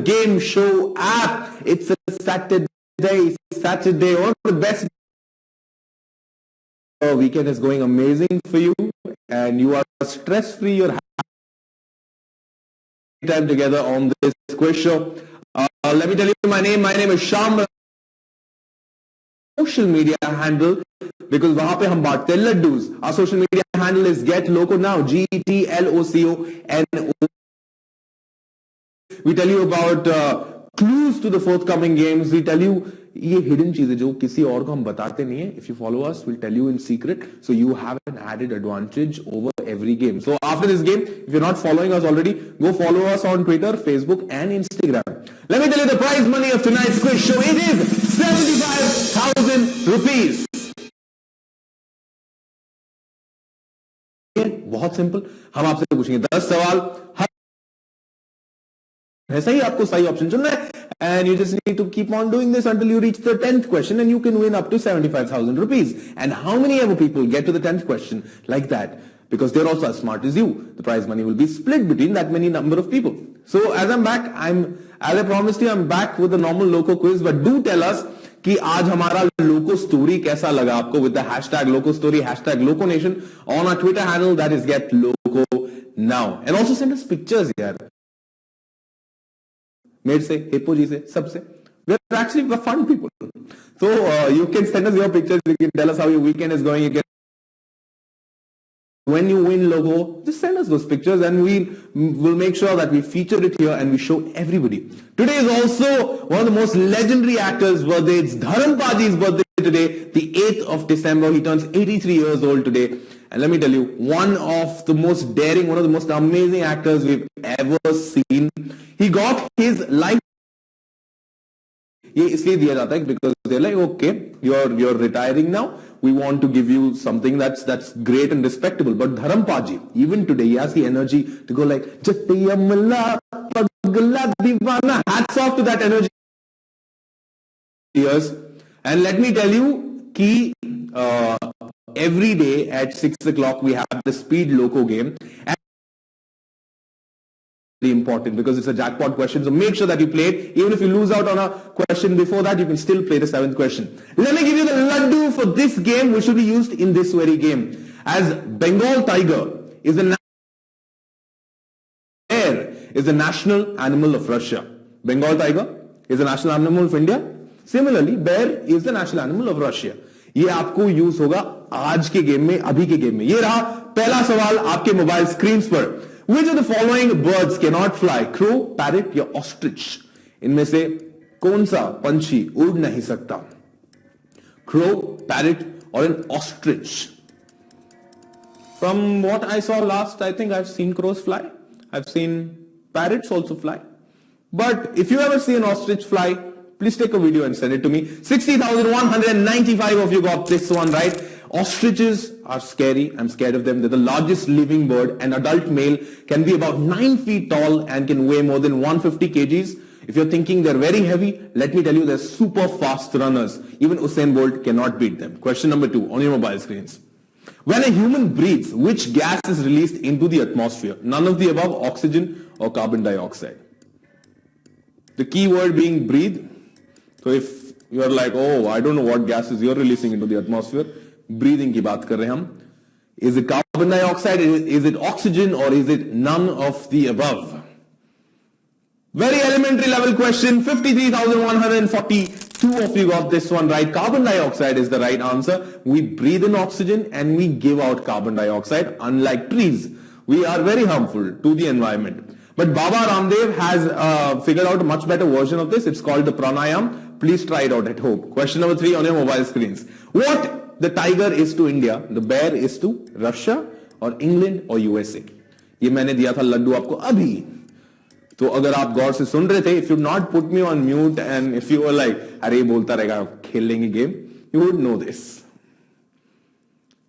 Game show app. It's a Saturday, one of the best. Weekend is going amazing for you, and you are stress-free. You're having time together on this quiz show. Let me tell you my name. My name is Sham. Social media handle, because वहां पे हम बांटते हैं laddoos. Our social media handle is Get Loco Now. GETLOCONO. We tell you about clues to the forthcoming games. We tell you ये hidden चीजें जो किसी और को हम बताते नहीं है. If you follow us, we'll tell you in secret. So you have an added advantage over every game. So after this game, if you're not following us already, go follow us on Twitter, Facebook, and Instagram. Let me tell you the prize money of tonight's quiz show. It is 75,000 rupees. बहुत simple. हम आपसे पूछेंगे 10 सवाल. ऐसा ही आपको सही option चुनना है, and you just need to keep on doing this until you reach the 10th question, and you can win up to 75,000 rupees. And how many ever people get to the 10th question like that, because they're also as smart as you, the prize money will be split between that many number of people. So as I'm back, as I promised you, I'm back with the normal Loco quiz. But do tell us कि आज हमारा Loco story कैसा लगा आपको, with the hashtag Loco story, hashtag Loco Nation on our Twitter handle, that is Get Loco Now. And also send us pictures यार. Made से, Hippo ji se, सबसे. We're actually fun people. So you can send us your pictures. You can tell us how your weekend is going. You can, when you win Loco, just send us those pictures, and we'll make sure that we feature it here and we show everybody. Today is also one of the most legendary actors' birthday. It's Dharampaji's birthday today, the 8th of December. He turns 83 years old today. And let me tell you, one of the most daring, one of the most amazing actors we've ever seen. He got his life. ये इसलिए दिया जाता है because they're like, okay, you're retiring now. We want to give you something that's great and respectable. But Dharampaji, even today, he has the energy to go like, Jatiyamla Pagla Divana. Hats off to that energy. Yes. And let me tell you, ki every day at 6 o'clock we have the Speed Loco game. And important because it's a jackpot question, so make sure that you play it. Even if you lose out on a question before that, you can still play the 7th question. Let me give you the laddu for this game, which will be used in this very game. As Bengal tiger is the national animal of Russia. Bengal tiger is the national animal of India. Similarly, bear is the national animal of Russia. ये आपको use होगा आज के game में, अभी के game में. ये रहा पहला सवाल आपके मोबाइल स्क्रीन पर. Which of the following birds cannot fly? Crow, parrot या ostrich? इनमें से कौन सा पंछी उड़ नहीं सकता? Crow, parrot or an ostrich? From what I saw last, I think I've seen crows fly. I've seen parrots also fly. But if you ever see an ostrich fly, please take a video and send it to me. 60,195 of you got this one right. Ostriches are scary. I'm scared of them. They're the largest living bird. An adult male can be about 9 feet tall and can weigh more than 150 kgs. If you're thinking they're very heavy, let me tell you, they're super fast runners. Even Usain Bolt cannot beat them. Question number 2 on your mobile screens. When a human breathes, which gas is released into the atmosphere? None of the above: oxygen or carbon dioxide. The key word being breathe. So if you're like, oh, I don't know what gases you're releasing into the atmosphere, breathing की बात कर रहे हैं हम. Is it carbon dioxide? Is it oxygen? Or is it none of the above? Very elementary level question. 53,142 of you got this one right. Carbon dioxide is the right answer. We breathe in oxygen and we give out carbon dioxide. Unlike trees, we are very harmful to the environment. But Baba Ramdev has figured out a much better version of this. It's called the pranayam. Please try it out at home. Question number 3 on your mobile screens. What the tiger is to India, the bear is to Russia or England or USA? ये मैंने दिया था लड्डू आपको अभी. तो अगर आप गौर से सुन रहे थे, if you not put me on mute and if you were like, अरे बोलता रहेगा खेल लेंगे game, you would know this.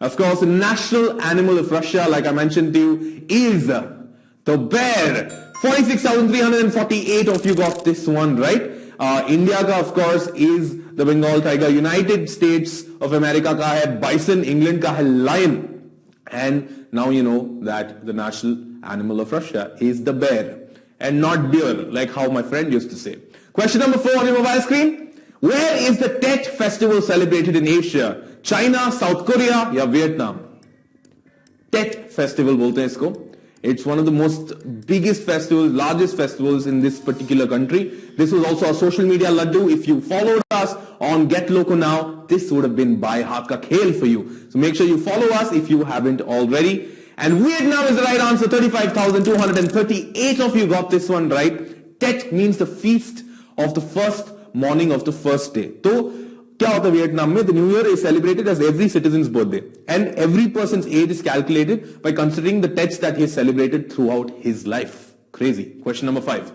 Of course, the national animal of Russia, like I mentioned to you, is the bear. 46,348 of you got this one right. India ka, of course, is the Bengal tiger. United States of America ka hai bison. England ka hai lion. And now you know that the national animal of Russia is the bear and not deer, like how my friend used to say. Question number 4 on your mobile screen. Where is the Tet festival celebrated in Asia? China, South Korea, या Vietnam? Tet festival बोलते हैं इसको. It's one of the most biggest festivals, largest festivals in this particular country. This was also a social media laddu. If you followed us on Get Loco now, this would have been by haat ka khel for you. So make sure you follow us if you haven't already. And Vietnam is the right answer. 35,238 of you got this one right. Tet means the feast of the first morning of the first day. So क्या होता है Vietnam में? The New Year is celebrated as every citizen's birthday, and every person's age is calculated by considering the Tets that he has celebrated throughout his life. Crazy. Question number 5.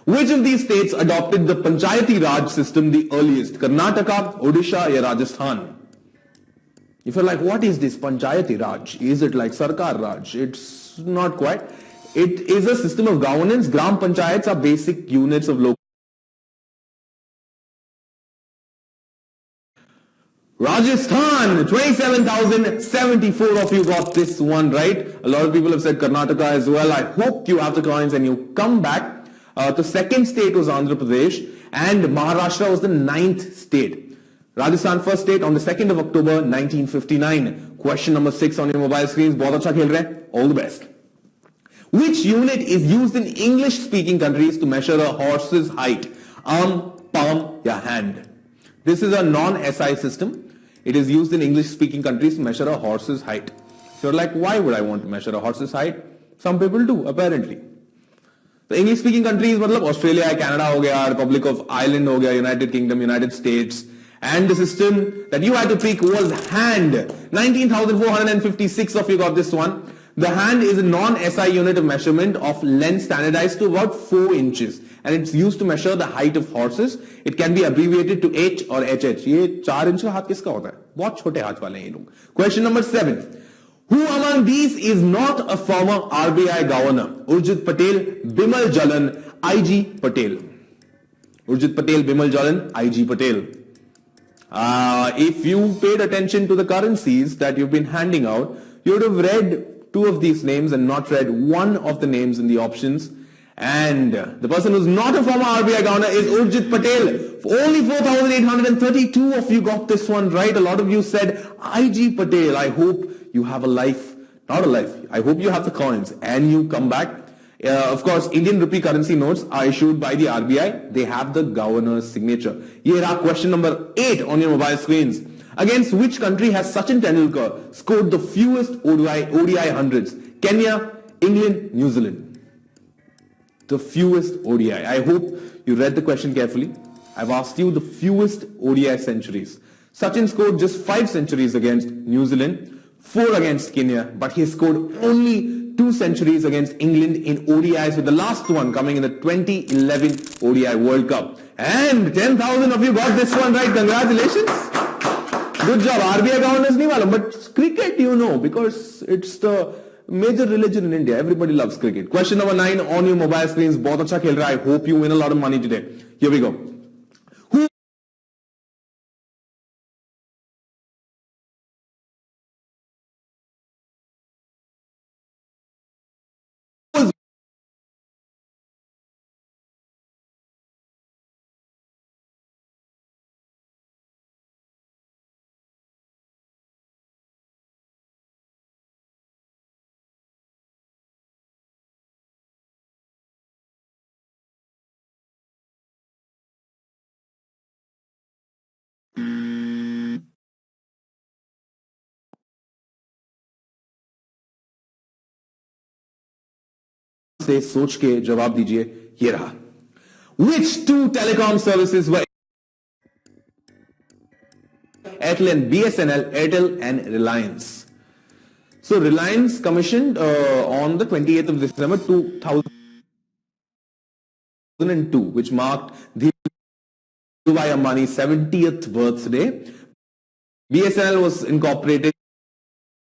Which of these states adopted the Panchayati Raj system the earliest? Karnataka, Odisha, or Rajasthan? If you're like, what is this Panchayati Raj? Is it like Sarkar Raj? It's not quite. It is a system of governance. Gram Panchayats are basic units of local. Rajasthan, 27,074 of you got this one right. A lot of people have said Karnataka as well. I hope you have the coins and you come back. The second state was Andhra Pradesh and Maharashtra was the 9th state. Rajasthan first state on the 2nd of October 1959. Question number 6 on your mobile screens. बहुत अच्छा खेल रहे हैं. All the best. Which unit is used in English speaking countries to measure a horse's height? Arm, palm, या hand? This is a non-SI system. It is used in English-speaking countries to measure a horse's height. So you're like, why would I want to measure a horse's height? Some people do, apparently. The English-speaking countries, मतलब Australia, Canada हो गया, Republic of Ireland हो गया, United Kingdom, United States. And the system that you had to pick was hand. 19,456 of you got this one. The hand is a non-SI unit of measurement of length standardized to about 4 inches. And it's used to measure the height of horses. It can be abbreviated to H or HH. ये 4 inch का हाथ किसका होता है? बहुत छोटे हाथ वाले हैं ये लोग. Question number 7. Who among these is not a former RBI governor? Urjit Patel, Bimal Jalan, IG Patel. Urjit Patel, Bimal Jalan, IG Patel. If you paid attention to the currencies that you've been handing out, you would have read 2 of these names and not read one of the names in the options. And the person who's not a former RBI governor is Urjit Patel. Only 4,832 of you got this one right. A lot of you said IG Patel. I hope you have a life, not a life. I hope you have the coins and you come back. Of course, Indian rupee currency notes are issued by the RBI. They have the governor's signature. Here are question number 8 on your mobile screens. Against which country has Sachin Tendulkar scored the fewest ODI hundreds? Kenya, England, New Zealand. The fewest ODI. I hope you read the question carefully. I've asked you the fewest ODI centuries. Sachin scored just 5 centuries against New Zealand, 4 against Kenya, but he scored only 2 centuries against England in ODIs, with the last one coming in the 2011 ODI World Cup. And 10,000 of you got this one right. Congratulations. Good job. RBI governors nahi malum, but cricket you know because it's the major religion in India. Everybody loves cricket. Question number 9 on your mobile screens. बहुत अच्छा खेल रहा है. I hope you win a lot of money today. Here we go. Who से सोच के जवाब दीजिए. ये रहा. Which 2 telecom services were Airtel and BSNL, Airtel and Reliance? So Reliance commissioned on the 28th of December 2002, which marked Dhirubhai Ambani's 70th birthday. BSNL was incorporated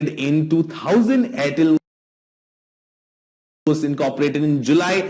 in 2000. Airtel was incorporated in July